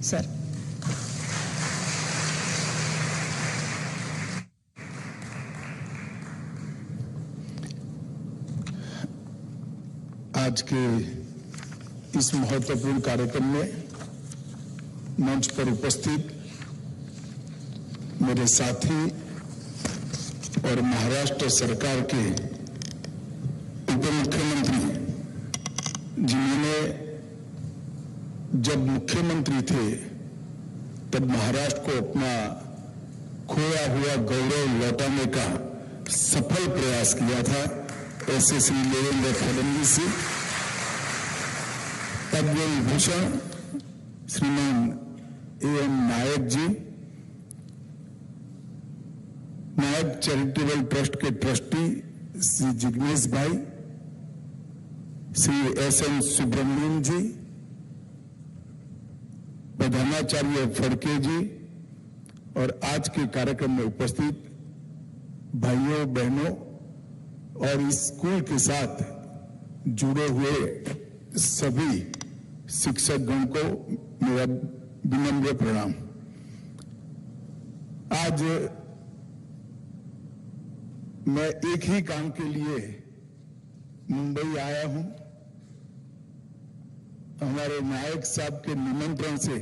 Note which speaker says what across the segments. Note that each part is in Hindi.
Speaker 1: सर।
Speaker 2: आज के इस महत्वपूर्ण कार्यक्रम में मंच पर उपस्थित मेरे साथी और महाराष्ट्र सरकार के उप मुख्यमंत्री, जिन्होंने जब मुख्यमंत्री थे तब महाराष्ट्र को अपना खोया हुआ गौरव लौटाने का सफल प्रयास किया था, ऐसे श्री देवेंद्र फडणवीस जी, पद्म विभूषण श्रीमान A.M. नायक जी, नायक चैरिटेबल ट्रस्ट के ट्रस्टी श्री जिग्नेश भाई, श्री S.N. सुब्रमण्यम जी, प्रधानाचार्य फड़के जी और आज के कार्यक्रम में उपस्थित भाइयों बहनों और इस स्कूल के साथ जुड़े हुए सभी शिक्षक गण को मेरा विनम्र प्रणाम। आज मैं एक ही काम के लिए मुंबई आया हूं। हमारे नायक साहब के निमंत्रण से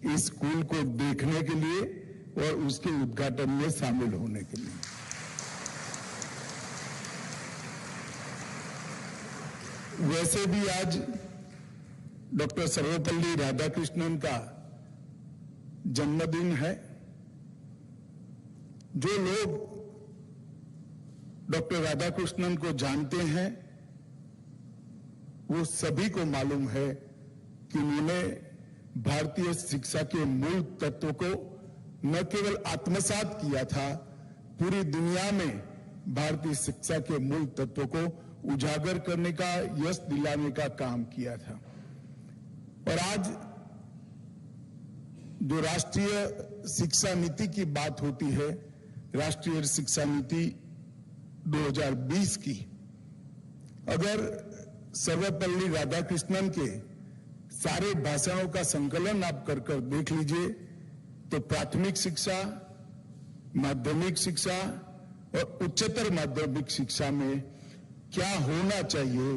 Speaker 2: इस स्कूल को देखने के लिए और उसके उद्घाटन में शामिल होने के लिए। वैसे भी आज डॉक्टर सर्वपल्ली राधाकृष्णन का जन्मदिन है। जो लोग डॉक्टर राधाकृष्णन को जानते हैं वो सभी को मालूम है कि उन्होंने भारतीय शिक्षा के मूल तत्वों को न केवल आत्मसात किया था, पूरी दुनिया में भारतीय शिक्षा के मूल तत्वों को उजागर करने का, यश दिलाने का काम किया था। और आज जो राष्ट्रीय शिक्षा नीति की बात होती है, राष्ट्रीय शिक्षा नीति 2020 की, अगर सर्वपल्ली राधाकृष्णन के सारे भाषणों का संकलन आप कर देख लीजिए तो प्राथमिक शिक्षा, माध्यमिक शिक्षा और उच्चतर माध्यमिक शिक्षा में क्या होना चाहिए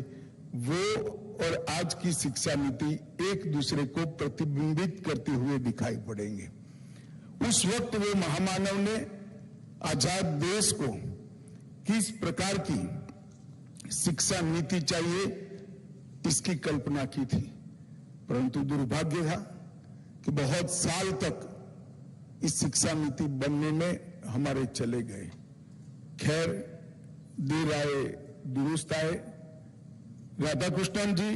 Speaker 2: वो और आज की शिक्षा नीति एक दूसरे को प्रतिबिंबित करते हुए दिखाई पड़ेंगे। उस वक्त वो महामानव ने आजाद देश को किस प्रकार की शिक्षा नीति चाहिए इसकी कल्पना की थी, परंतु दुर्भाग्य था कि बहुत साल तक इस शिक्षा नीति बनने में हमारे चले गए। खैर, देर आए दुरुस्त आए। राधाकृष्णन जी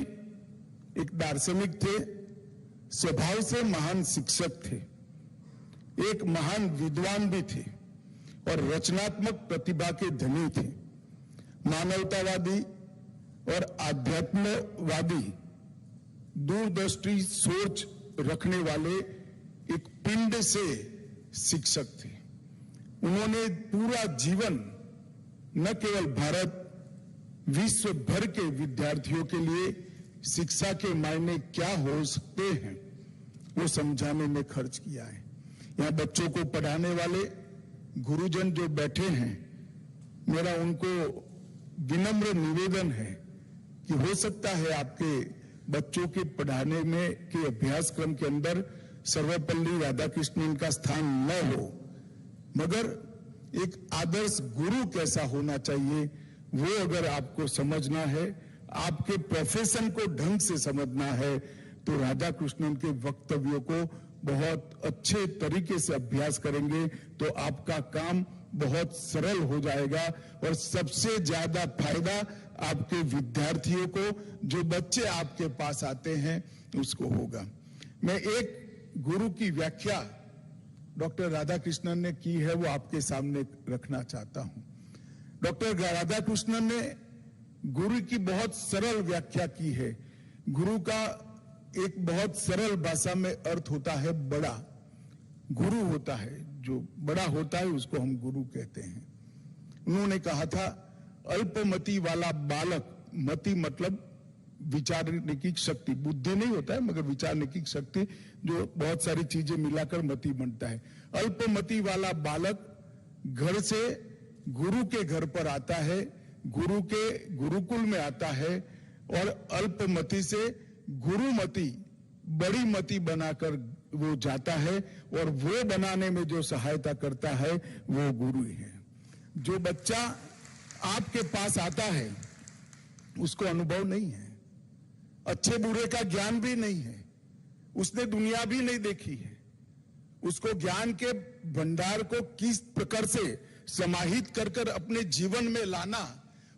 Speaker 2: एक दार्शनिक थे, स्वभाव से महान शिक्षक थे, एक महान विद्वान भी थे और रचनात्मक प्रतिभा के धनी थे। मानवतावादी और आध्यात्मवादी दूरदृष्टि सोच रखने वाले एक पिंड से शिक्षक थे। उन्होंने पूरा जीवन न केवल भारत, विश्व भर के विद्यार्थियों के लिए शिक्षा के मायने क्या हो सकते हैं वो समझाने में खर्च किया है। यहाँ बच्चों को पढ़ाने वाले गुरुजन जो बैठे हैं, मेरा उनको विनम्र निवेदन है कि हो सकता है आपके बच्चों के पढ़ाने में के अभ्यासक्रम के अंदर सर्वपल्ली राधाकृष्णन का स्थान न हो, मगर एक आदर्श गुरु कैसा होना चाहिए वो अगर आपको समझना है, आपके प्रोफेशन को ढंग से समझना है, तो राधाकृष्णन के वक्तव्यों को बहुत अच्छे तरीके से अभ्यास करेंगे तो आपका काम बहुत सरल हो जाएगा और सबसे ज्यादा फायदा आपके विद्यार्थियों को, जो बच्चे आपके पास आते हैं, उसको होगा। मैं एक गुरु की व्याख्या डॉक्टर राधाकृष्णन ने की है वो आपके सामने रखना चाहता हूं। डॉक्टर राधाकृष्णन ने गुरु की बहुत सरल व्याख्या की है। गुरु का एक बहुत सरल भाषा में अर्थ होता है बड़ा। गुरु होता है, जो बड़ा होता है उसको हम गुरु कहते हैं। उन्होंने कहा था, अल्पमति वाला बालक, मति मतलब विचारने की शक्ति, बुद्धि नहीं होता है मगर विचारने की शक्ति, जो बहुत सारी चीजें मिलाकर मति बनता है। अल्पमति वाला बालक घर से गुरु के घर पर आता है, गुरु के गुरुकुल में आता है और अल्पमति से गुरुमति, बड़ी मति बनाकर वो जाता है और वो बनाने में जो सहायता करता है वो गुरु ही है। जो बच्चा आपके पास आता है उसको अनुभव नहीं है, अच्छे बुरे का ज्ञान भी नहीं है, उसने दुनिया भी नहीं देखी है, उसको ज्ञान के भंडार को किस प्रकार से समाहित कर कर अपने जीवन में लाना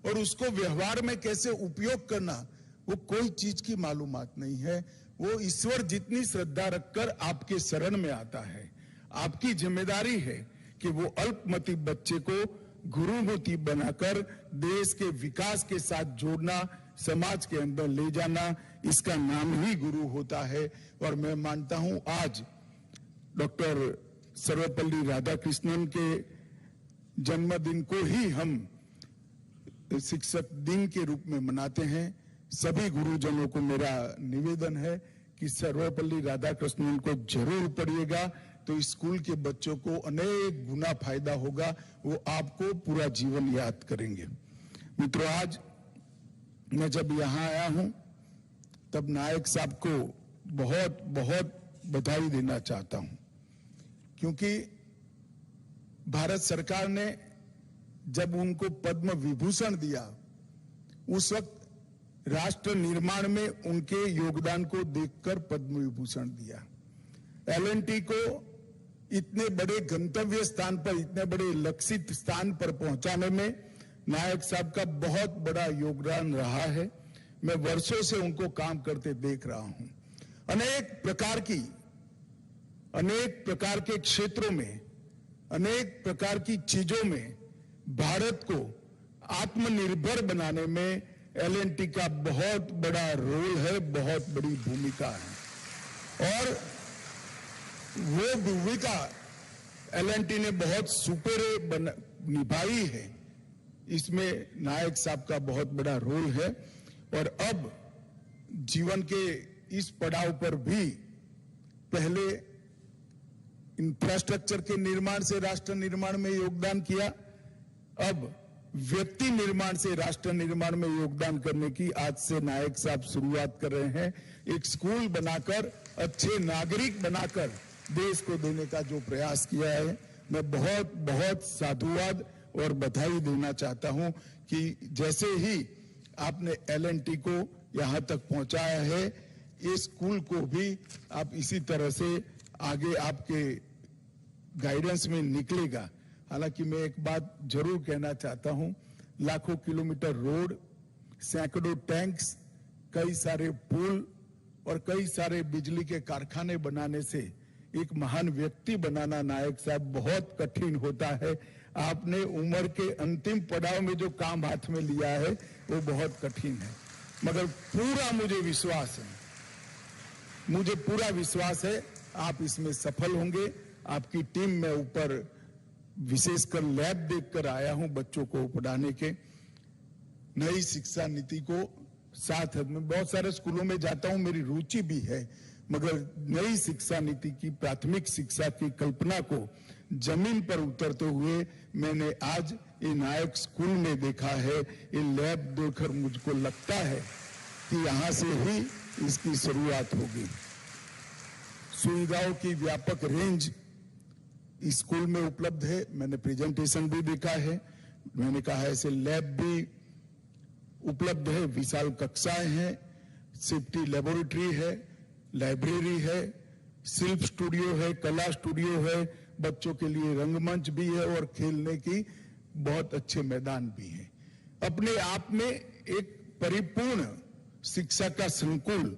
Speaker 2: और उसको व्यवहार में कैसे उपयोग करना, वो कोई चीज की मालूमात नहीं है। वो ईश्वर जितनी श्रद्धा रखकर आपके शरण में आता है, आपकी जिम्मेदारी है कि वो अल्पमति बच्चे को गुरुमति बनाकर देश के विकास के साथ जोड़ना, समाज के अंदर ले जाना, इसका नाम ही गुरु होता है। और मैं मानता हूं आज डॉक्टर सर्वपल्ली राधाकृष्णन के जन्मदिन को ही हम शिक्षक दिन के रूप में मनाते हैं। सभी गुरुजनों को मेरा निवेदन है कि सर्वपल्ली राधाकृष्णन को जरूर पढ़िएगा, तो स्कूल के बच्चों को अनेक गुना फायदा होगा, वो आपको पूरा जीवन याद करेंगे। मित्रों, आज मैं जब यहाँ आया हूं तब नायक साहब को बहुत बहुत बधाई देना चाहता हूं, क्योंकि भारत सरकार ने जब उनको पद्म विभूषण दिया उस वक्त राष्ट्र निर्माण में उनके योगदान को देखकर पद्म विभूषण दिया। एल&टी को इतने बड़े गंतव्य स्थान पर, इतने बड़े लक्षित स्थान पर पहुंचाने में नायक साहब का बहुत बड़ा योगदान रहा है। मैं वर्षों से उनको काम करते देख रहा हूं। अनेक प्रकार के क्षेत्रों में, अनेक प्रकार की चीजों में भारत को आत्मनिर्भर बनाने में एल&टी का बहुत बड़ा रोल है, बहुत बड़ी भूमिका है। और वो भूमिका एल&टी ने बहुत सुपेरे निभाई है, इसमें नायक साहब का बहुत बड़ा रोल है। और अब जीवन के इस पड़ाव पर भी पहले इंफ्रास्ट्रक्चर के निर्माण से राष्ट्र निर्माण में योगदान किया, अब व्यक्ति निर्माण से राष्ट्र निर्माण में योगदान करने की आज से नायक साहब शुरुआत कर रहे हैं। एक स्कूल बनाकर, अच्छे नागरिक बनाकर देश को देने का जो प्रयास किया है, मैं बहुत बहुत साधुवाद और बधाई देना चाहता हूं कि जैसे ही आपने एल&टी को यहां तक पहुंचाया है, ये स्कूल को भी आप इसी तरह से आगे आपके गाइडेंस में निकलेगा। हालांकि मैं एक बात जरूर कहना चाहता हूं, लाखों किलोमीटर रोड, सैकड़ों टैंक्स, कई सारे पुल और कई सारे बिजली के कारखाने बनाने से एक महान व्यक्ति बनाना नायक साहब बहुत कठिन होता है। आपने उम्र के अंतिम पड़ाव में जो काम हाथ में लिया है वो बहुत कठिन है, मगर पूरा मुझे पूरा विश्वास है आप इसमें सफल होंगे। आपकी टीम में ऊपर विशेषकर लैब देखकर आया हूं बच्चों को पढ़ाने के। नई शिक्षा नीति को साथ में बहुत सारे स्कूलों में जाता हूं, मेरी रुचि भी है, मगर नई शिक्षा नीति की प्राथमिक शिक्षा की कल्पना को जमीन पर उतरते हुए मैंने आज ये नायक स्कूल में देखा है। ये लैब देखकर मुझको लगता है कि यहां से ही इसकी शुरुआत होगी। सुविधाओं की व्यापक रेंज स्कूल में उपलब्ध है, मैंने प्रेजेंटेशन भी देखा है। मैंने कहा ऐसे लैब भी उपलब्ध है, विशाल कक्षाएं हैं, सेफ्टी लेबोरेटरी है, लाइब्रेरी है, शिल्प स्टूडियो है, कला स्टूडियो है, बच्चों के लिए रंगमंच भी है और खेलने की बहुत अच्छे मैदान भी है। अपने आप में एक परिपूर्ण शिक्षा का संकुल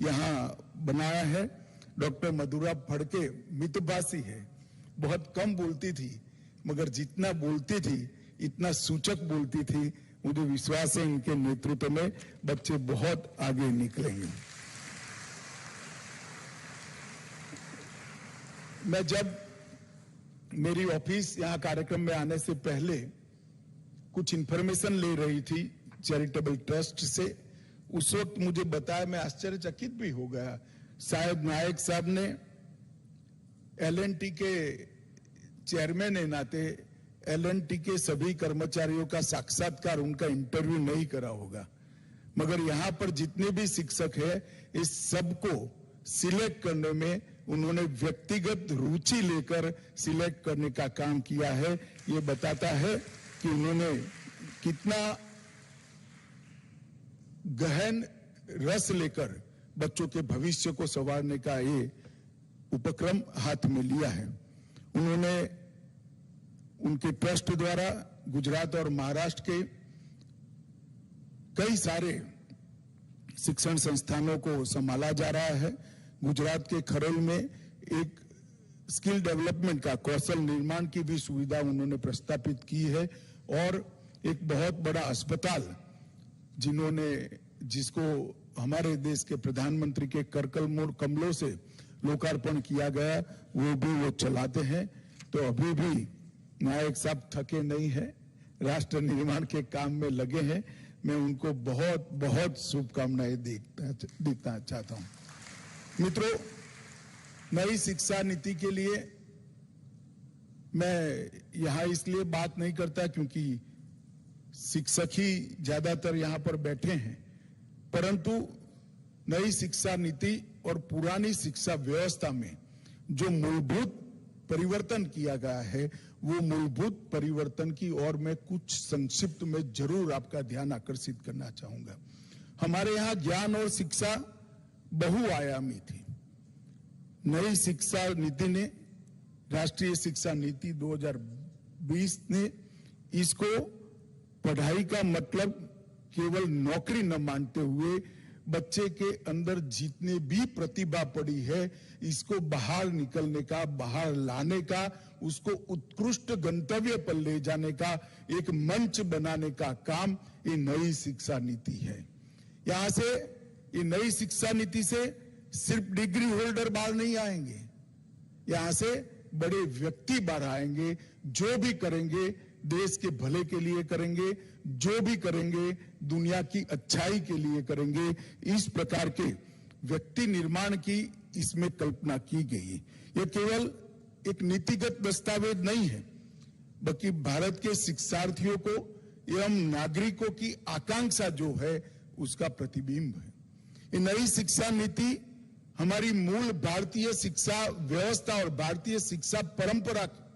Speaker 2: यहां बनाया है। डॉक्टर मधुरा फड़के मितभाषी है, बहुत कम बोलती थी, मगर जितना बोलती थी इतना सूचक बोलती थी। मुझे विश्वास है इनके नेतृत्व में बच्चे बहुत आगे निकलेंगे। मैं जब मेरी ऑफिस यहाँ कार्यक्रम में आने से पहले कुछ इंफॉर्मेशन ले रही थी चैरिटेबल ट्रस्ट से, उस वक्त मुझे बताया, मैं आश्चर्यचकित भी हो गया। शायद नायक साहब ने एलएनटी के चेयरमैन के नाते एलएनटी के सभी कर्मचारियों का साक्षात्कार, उनका इंटरव्यू नहीं करा होगा, मगर यहां पर जितने भी शिक्षक हैं इस सबको सिलेक्ट करने में उन्होंने व्यक्तिगत रुचि लेकर सिलेक्ट करने का काम किया है। ये बताता है कि उन्होंने कितना गहन रस लेकर बच्चों के भविष्य को संवारने का ये उपक्रम हाथ में लिया है। उन्होंने उनके ट्रस्ट द्वारा गुजरात और महाराष्ट्र के कई सारे शिक्षण संस्थानों को संभाला जा रहा है। गुजरात के खरेल में एक स्किल डेवलपमेंट का, कौशल निर्माण की भी सुविधा उन्होंने प्रस्तापित की है और एक बहुत बड़ा अस्पताल जिसको हमारे देश के प्रधानमंत्री के कर कमलों से लोकार्पण किया गया, वो चलाते हैं। तो अभी भी नायक साहब थके नहीं है, राष्ट्र निर्माण के काम में लगे हैं। मैं उनको बहुत बहुत शुभकामनाएं देना चाहता हूं। मित्रों, नई शिक्षा नीति के लिए मैं यहां इसलिए बात नहीं करता क्योंकि शिक्षक ही ज्यादातर यहां पर बैठे हैं, परंतु नई शिक्षा नीति और पुरानी शिक्षा व्यवस्था में जो मूलभूत परिवर्तन किया गया है, वो मूलभूत परिवर्तन की ओर मैं कुछ संक्षिप्त में जरूर आपका ध्यान आकर्षित करना चाहूंगा। हमारे यहां ज्ञान और शिक्षा बहुआयामी थी। नई शिक्षा नीति ने, राष्ट्रीय शिक्षा नीति 2020 ने इसको पढ़ाई का मतलब केवल नौकरी न मानते हुए बच्चे के अंदर जितने भी प्रतिभा पड़ी है इसको बाहर निकलने का, बाहर लाने का, उसको उत्कृष्ट गंतव्य पर ले जाने का एक मंच बनाने का काम ये नई शिक्षा नीति है। यहां से, ये नई शिक्षा नीति से सिर्फ डिग्री होल्डर बाहर नहीं आएंगे, यहां से बड़े व्यक्ति बाहर आएंगे, जो भी करेंगे देश के भले के लिए करेंगे, जो भी करेंगे दुनिया की अच्छाई के लिए करेंगे। इस प्रकार के व्यक्ति निर्माण की इसमें कल्पना की गई। यह केवल एक नीतिगत दस्तावेज नहीं है, बल्कि भारत के शिक्षार्थियों को एवं नागरिकों की आकांक्षा जो है उसका प्रतिबिंब है। ये नई शिक्षा नीति हमारी मूल भारतीय शिक्षा व्यवस्था और भारतीय शिक्षा परंपरा की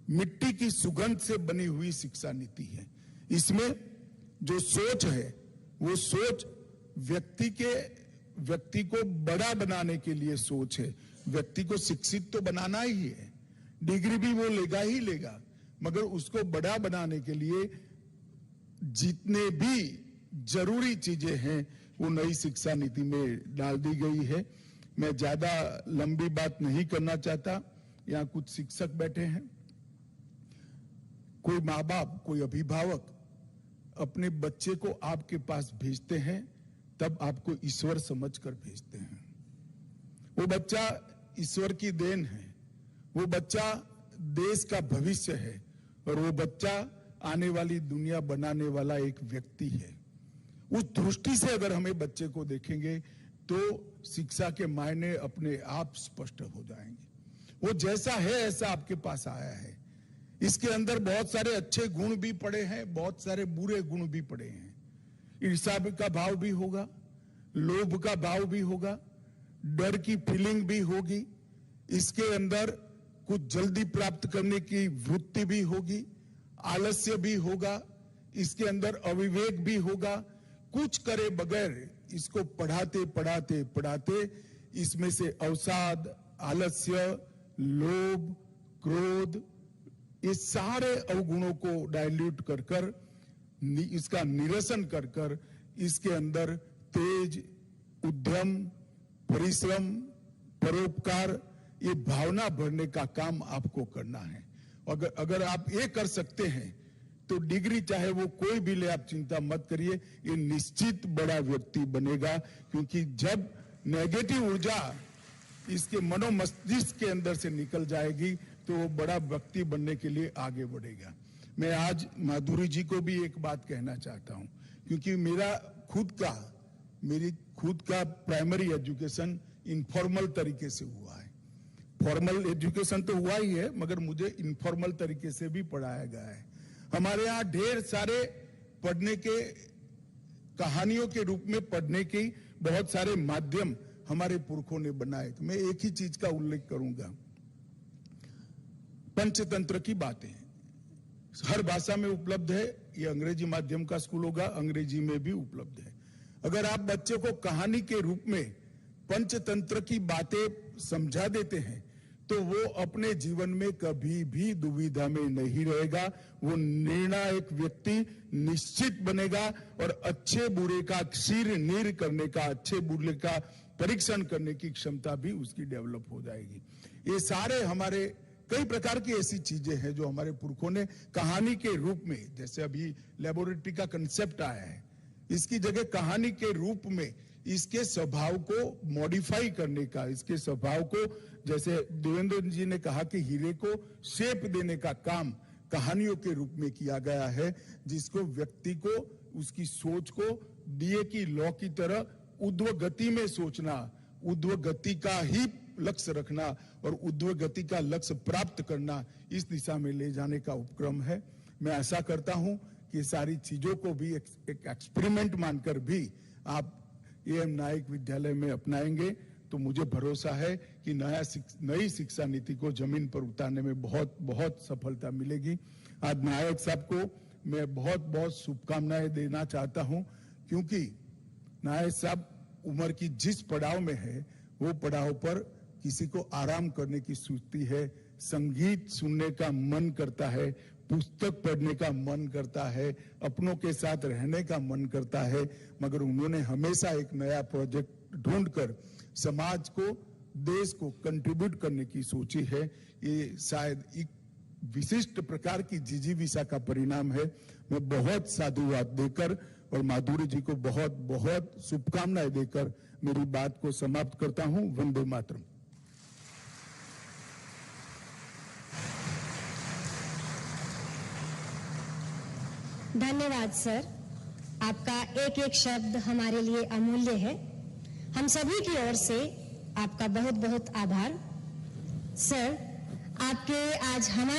Speaker 2: मिट्टी की सुगंध से बनी हुई शिक्षा नीति है। इसमें जो सोच है वो सोच व्यक्ति को बड़ा बनाने के लिए सोच है। व्यक्ति को शिक्षित तो बनाना ही है, डिग्री भी वो लेगा ही लेगा, मगर उसको बड़ा बनाने के लिए जितने भी जरूरी चीजें हैं वो नई शिक्षा नीति में डाल दी गई है। मैं ज्यादा लंबी बात नहीं करना चाहता। यहाँ कुछ शिक्षक बैठे हैं, कोई माँ बाप, कोई अभिभावक अपने बच्चे को आपके पास भेजते हैं तब आपको ईश्वर समझकर भेजते हैं। वो बच्चा ईश्वर की देन है, वो बच्चा देश का भविष्य है और वो बच्चा आने वाली दुनिया बनाने वाला एक व्यक्ति है। उस दृष्टि से अगर हमें बच्चे को देखेंगे तो शिक्षा के मायने अपने आप स्पष्ट हो जाएंगे। वो जैसा है ऐसा आपके पास आया है। इसके अंदर बहुत सारे अच्छे गुण भी पड़े हैं, बहुत सारे बुरे गुण भी पड़े हैं। ईर्ष्या का भाव भी होगा, लोभ का भाव भी होगा, डर की फीलिंग भी होगी, इसके अंदर कुछ जल्दी प्राप्त करने की वृत्ति भी होगी, आलस्य भी होगा, इसके अंदर अविवेक भी होगा। कुछ करे बगैर इसको पढ़ाते पढ़ाते पढ़ाते इसमें से अवसाद, आलस्य, लोभ, क्रोध, ये सारे अवगुणों को डाइल्यूट कर कर, इसका निरसन कर कर इसके अंदर तेज, उद्यम, परिश्रम, परोपकार, ये भावना भरने का काम आपको करना है। अगर आप ये कर सकते हैं तो डिग्री चाहे वो कोई भी ले, आप चिंता मत करिए, ये निश्चित बड़ा व्यक्ति बनेगा। क्योंकि जब नेगेटिव ऊर्जा इसके मनोमस्तिष्क के अंदर से निकल जाएगी तो वो बड़ा व्यक्ति बनने के लिए आगे बढ़ेगा। मैं आज माधुरी जी को भी एक बात कहना चाहता हूं, क्योंकि मेरा खुद का मेरी खुद का प्राइमरी एजुकेशन इनफॉर्मल तरीके से हुआ है। फॉर्मल एजुकेशन तो हुआ ही है, मगर मुझे इनफॉर्मल तरीके से भी पढ़ाया गया है। हमारे यहाँ ढेर सारे पढ़ने के, कहानियों के रूप में पढ़ने के बहुत सारे माध्यम हमारे पुरखों ने बनाए। तो मैं एक ही चीज का उल्लेख करूंगा, पंचतंत्र की बातें हर भाषा में उपलब्ध है। ये अंग्रेजी माध्यम का स्कूल होगा, अंग्रेजी में भी उपलब्ध है। अगर आप बच्चे को कहानी के रूप में पंचतंत्र की बातें समझा देते हैं तो वो अपने जीवन में कभी भी दुविधा में नहीं रहेगा। वो निर्णायक व्यक्ति निश्चित बनेगा और अच्छे बुरे का क्षीर नीर करने का, अच्छे बुरे का परीक्षण करने की क्षमता भी उसकी डेवलप हो जाएगी। ये सारे हमारे कई प्रकार की ऐसी चीजें हैं जो हमारे पुरखों ने कहानी के रूप में, जैसे अभी लेबोरेटरी का कंसेप्ट आया है, इसकी जगह कहानी के रूप में इसके स्वभाव को मॉडिफाई करने का, इसके स्वभाव को, जैसे देवेंद्र जी ने कहा कि हीरे को शेप देने का काम कहानियों के रूप में किया गया है, जिसको व्यक्ति को उसकी सोच को डीए की लॉ की तरह ऊर्ध्व गति में सोचना, ऊर्ध्व गति का ही लक्ष्य रखना और ऊर्ध्व गति का लक्ष्य प्राप्त करना, इस दिशा में ले जाने का उपक्रम है। मैं आशा करता हूं कि सारी चीजों को भी एक एक्सपेरिमेंट मानकर भी आप एएम नायक विद्यालय में अपनाएंगे तो मुझे भरोसा है कि नई शिक्षा नीति को जमीन पर उतारने में बहुत बहुत सफलता मिलेगी। आज नायक साहब को मैं बहुत बहुत शुभकामनाएं देना चाहता हूं, क्योंकि नायक साहब उम्र की जिस पड़ाव में है वो पड़ाव पर किसी को आराम करने की सूझती है, संगीत सुनने का मन करता है, पुस्तक पढ़ने का मन करता है, अपनों के साथ रहने का मन करता है, मगर उन्होंने हमेशा एक नया प्रोजेक्ट ढूंढकर समाज को, देश को कंट्रीब्यूट करने की सोची है। ये शायद एक विशिष्ट प्रकार की जिजीविषा का परिणाम है। मैं बहुत साधुवाद देकर और माधुरी जी को बहुत बहुत शुभकामनाएं देकर मेरी बात को समाप्त करता हूं। वंदे मातरम।
Speaker 1: धन्यवाद सर, आपका एक एक शब्द हमारे लिए अमूल्य है। हम सभी की ओर से आपका बहुत बहुत आभार। सर, आपके आज हमारे